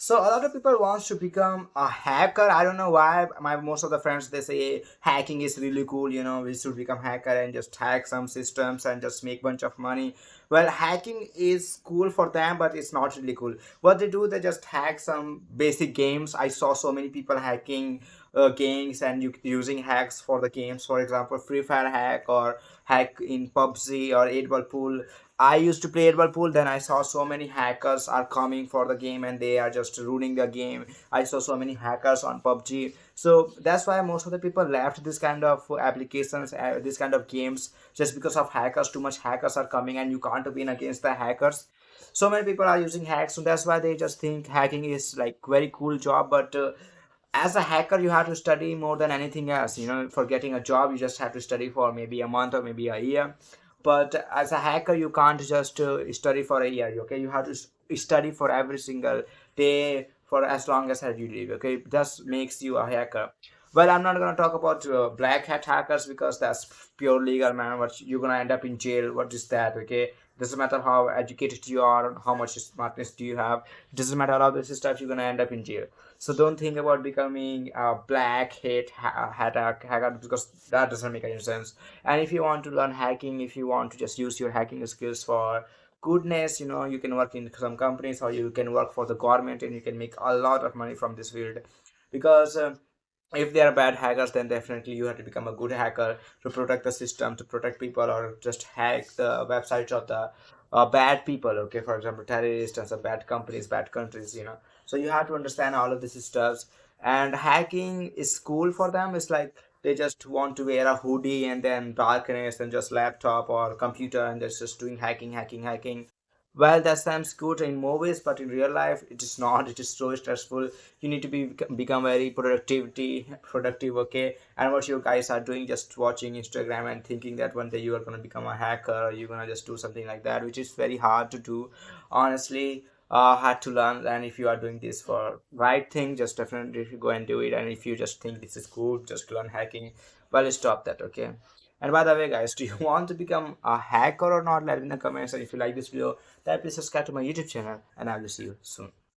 So a lot of people wants to become a hacker. I don't know why. My most of the friends, they say hacking is really cool. We should become hacker and just hack some systems and just make bunch of money. Well, hacking is cool for them, but it's not really cool. What they do, they just hack some basic games. I saw so many people hacking games and using hacks for the games. For example, Free Fire hack or hack in PUBG or 8 Ball Pool. I used to play Edward Pool, then I saw so many hackers are coming for the game and they are just ruining the game. I saw so many hackers on PUBG. So that's why most of the people left this kind of applications, this kind of games, just because of hackers. Too much hackers are coming and you can't win against the hackers. So many people are using hacks, so that's why they just think hacking is like very cool job. But as a hacker, you have to study more than anything else. For getting a job, you just have to study for maybe a month or maybe a year. But as a hacker, you can't just study for a year. Okay, you have to study for every single day for as long as you live. Okay, that makes you a hacker. Well, I'm not gonna talk about black hat hackers because that's pure legal, man. What you're gonna end up in jail? What is that? Okay, doesn't matter how educated you are, how much smartness do you have. Doesn't matter all this stuff. You're gonna end up in jail. So don't think about becoming a black hat hacker because that doesn't make any sense. And if you want to learn hacking, if you want to just use your hacking skills for goodness, you can work in some companies or you can work for the government and you can make a lot of money from this field. Because if they are bad hackers, then definitely you have to become a good hacker to protect the system, to protect people, or just hack the websites of the bad people. Okay, for example, terrorists and some bad companies, bad countries. So you have to understand all of this stuff. And hacking is cool for them. It's like they just want to wear a hoodie and then darkness and just laptop or computer and they're just doing hacking, hacking, hacking. Well, that sounds good in movies, but in real life, it is not. It is so stressful. You need to become very productive. Okay, and what you guys are doing, just watching Instagram and thinking that one day you are gonna become a hacker, or you're gonna just do something like that, which is very hard to do. Honestly, hard to learn. And if you are doing this for right thing, just definitely go and do it. And if you just think this is cool, just learn hacking. Well, stop that. Okay. And by the way, guys, do you want to become a hacker or not? Let me know in the comments. And if you like this video, then please subscribe to my YouTube channel, and I will see you soon.